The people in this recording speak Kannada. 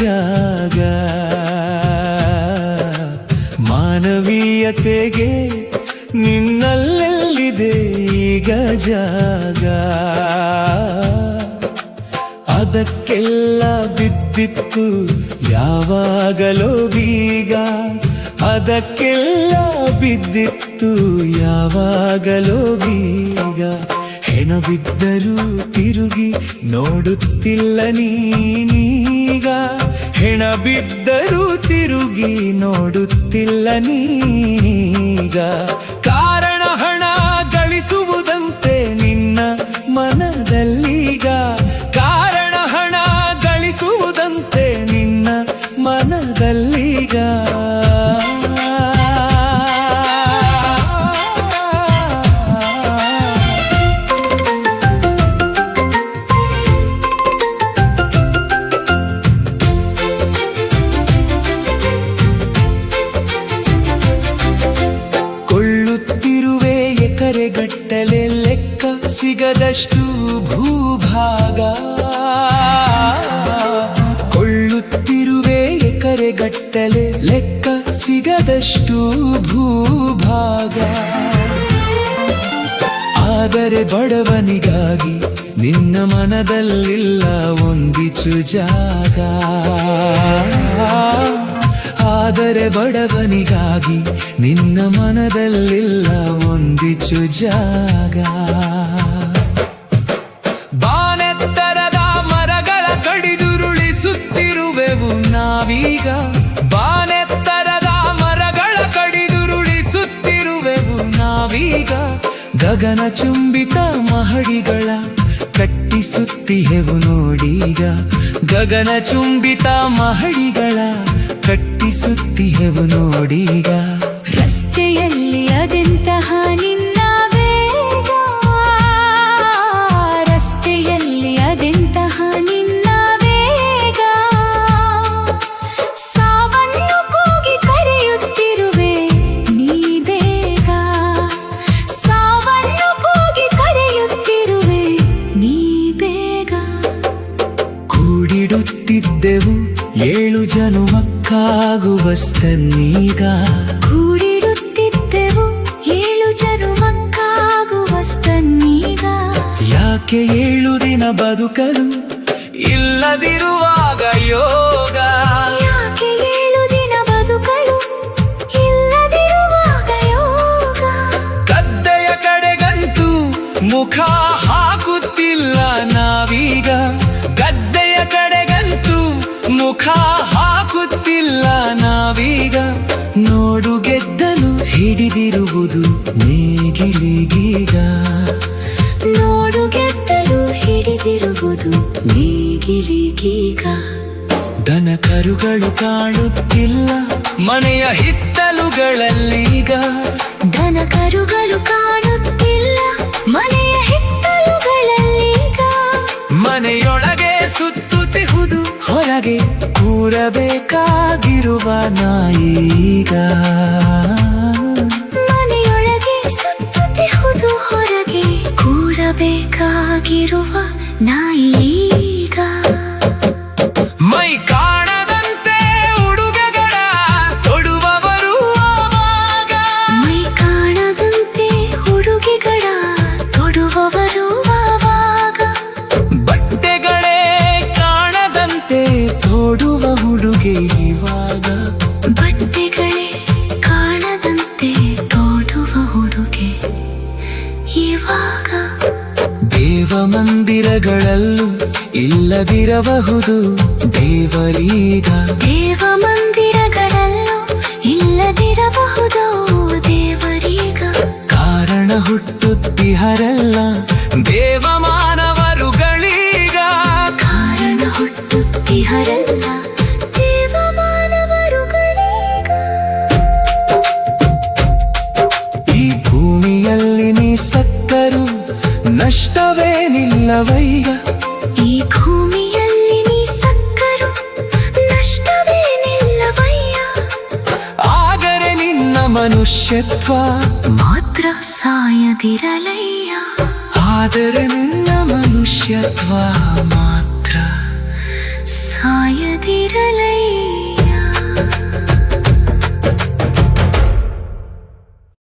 ಜಾಗ. ಮಾನವೀಯತೆಗೆ ನಿನ್ನಲ್ಲೆಲ್ಲಿದೆ ಈಗ ಜಾಗ. ಅದಕ್ಕೆಲ್ಲ ಬಿದ್ದಿತ್ತು ಯಾವಾಗಲೋ ಬೀಗ. ಅದಕ್ಕೆಲ್ಲ ಬಿದ್ದಿತ್ತು ಯಾವಾಗಲೋ ಬೀಗ. ಹೆಣ ಬಿದ್ದರೂ ತಿರುಗಿ ನೋಡುತ್ತಿಲ್ಲ ನೀನೀಗ. ಹೆಣ ಬಿದ್ದರೂ ತಿರುಗಿ ನೋಡುತ್ತಿಲ್ಲ ನೀನೀಗ. ಕಾರಣ ಹಣ ಗಳಿಸುವುದಂತೆ ನಿನ್ನ ಮನದಲ್ಲೀಗ. ಕಾರಣ ಹಣ ಗಳಿಸುವುದಂತೆ ನಿನ್ನ ಮನದಲ್ಲೀಗ. ಕೊಳ್ಳುತ್ತಿರುವೆ ಎಕರೆಗಟ್ಟಲೆ ಲೆಕ್ಕ ಸಿಗದಷ್ಟು ಭೂಭಾಗ. ಕೊಳ್ಳುತ್ತಿರುವೆ ಎಕರೆಗಟ್ಟಲೆ ಲೆಕ್ಕ ಸಿಗದಷ್ಟು ಭೂಭಾಗ. ಆದರೆ ಬಡವನಿಗಾಗಿ ನಿನ್ನ ಮನದಲ್ಲಿಲ್ಲ ಒಂದಿಚು ಜಾಗ. ಆದರೆ ಬಡವನಿಗಾಗಿ ನಿನ್ನ ಮನದಲ್ಲಿಲ್ಲ ಒಂದಿಚು ಜಾಗ. ಬಾನೆತ್ತರದ ಮರಗಳ ಕಡಿದುರುಳಿಸುತ್ತಿರುವೆವು ನಾವೀಗ. ಬಾನೆತ್ತರದ ಮರಗಳ ಕಡಿದುರುಳಿಸುತ್ತಿರುವೆವು ನಾವೀಗ. ಗಗನ ಚುಂಬಿತ ಮಹಡಿಗಳ ಕಟ್ಟಿಸುತ್ತಿಹೆವು ನೋಡೀಗ. ಗಗನ ಚುಂಬಿತ ಮಹಡಿಗಳ ಕಟ್ಟಿಸುತ್ತಿಹೆವು ನೋಡೀಗ. ರಸ್ತೆಯಲ್ಲಿ ಅದೆಂತಹ ನಿನ್ನ ವೇಗ. ರಸ್ತೆಯಲ್ಲಿ ಅದೆಂತಹ ನಿನ್ನ ವೇಗ. ಸಾವನ್ನು ಕೂಗಿ ಕರೆಯುತ್ತಿರುವೆ ನೀ ಬೇಗ. ಸಾವನ್ನು ಕೂಗಿ ಕರೆಯುತ್ತಿರುವೆ ನೀ ಬೇಗ. ಕೂಡಿಡುತ್ತಿದ್ದೆವು 7 ಜನುಮಕ್ಕಾಗುವಷ್ಟನ್ನೀಗ. ಕೂಡಿಡುತ್ತಿದ್ದೆವು 7 ಜನುಮಕ್ಕಾಗುವಷ್ಟನ್ನೀಗ. ಯಾಕೆ 7 ದಿನ ಬದುಕಲು ಇಲ್ಲದಿರುವಾಗ ಯೋಗ. ಯಾಕೆ 7 ದಿನ ಬದುಕಲು ಇಲ್ಲದಿರುವಾಗ ಯೋಗ. ಗದ್ದೆಯ ಕಡೆಗಂತೂ ಮುಖ ಹಾಕುತ್ತಿಲ್ಲ ನಾವೀಗ. ಗದ್ದೆಯ ಕಡೆಗಂತೂ ಮುಖ ಹಾಕುತ್ತಿಲ್ಲ ನಾವೀಗ. ನೋಡು ಗೆದ್ದಲು ಹಿಡಿದಿರುವುದು ನೇಗಿಲಿಗೀಗ. ನೋಡು ಗೆದ್ದಲು ಹಿಡಿದಿರುವುದು ನೇಗಿಲಿಗೀಗ. ದನ ಕರುಗಳು ಕಾಣುತ್ತಿಲ್ಲ ಮನೆಯ ಹಿತ್ತಲುಗಳಲ್ಲೀಗ. ದನ ಕರುಗಳು ಕಾಣುತ್ತಿಲ್ಲ ಮನೆಯ ಹಿತ್ತಲುಗಳಲ್ಲೀಗ. ಮನೆಯೊಳಗೆ ಸುತ್ತುತ್ತಿಹುದು ಹೊರಗೆ ಕೂರಬೇಕಾಗಿರುವ ನಾಯೀಗ. ಮನೆಯೊಳಗೆ ಸುತ್ತುತ್ತಿಹುದು ಹೊರಗೆ ಕೂರಬೇಕಾಗಿರುವ ನಾಯೀಗ. ಮೈ ಕಾಣದಂತೆ ಉಡುಗೆಗಳ ತೊಡುವವರು ಆವಾಗ. ಮೈ ಕಾಣದಂತೆ ಉಡುಗೆಗಳ ತೊಡುವವರು ಆವಾಗ. ಬಟ್ಟೆಗಳೇ ಕಾಣದಂತೆ ತೋಡುವ ಹುಡುಗೆ ಇವಾಗ. ಬಟ್ಟೆಗಳೇ ಕಾಣದಂತೆ ತೋಡುವ ಹುಡುಗೆ ಇವಾಗ. ದೇವ ಮಂದಿರಗಳಲ್ಲೂ ಇಲ್ಲದಿರಬಹುದು ದೇವರೀಗ. ದೇವ ಮಂದಿರಗಳಲ್ಲೂ ಇಲ್ಲದಿರಬಹುದು ದೇವರೀಗ. ಕಾರಣ ಹುಟ್ಟುತ್ತಿಹರಲ್ಲ ದೇವ ಮಾನವರುಗಳೀಗ. ಕಾರಣ ಹುಟ್ಟುತ್ತಿಹರಲ್ಲ ದೇವ ಮಾನವರುಗಳೀಗ. ಈ ಭೂಮಿಯಲ್ಲಿ ನೀ ಸತ್ತರೂ ನಷ್ಟವೇನಿಲ್ಲವಯ್ಯ. ಈ ಭೂಮಿಯಲ್ಲಿ ನೀ ಸಕ್ಕರು ನಷ್ಟವೇನಿಲ್ಲವಯ್ಯ. ಆದರೆ ನಿನ್ನ ಮನುಷ್ಯತ್ವ ಮಾತ್ರ ಸಾಯದಿರಲಯ್ಯ. ಆದರೆ ನಿನ್ನ ಮನುಷ್ಯತ್ವ ಮಾತ್ರ ಸಾಯದಿರಲಯ್ಯ. ಸಾಯದಿರಲಯ್ಯ.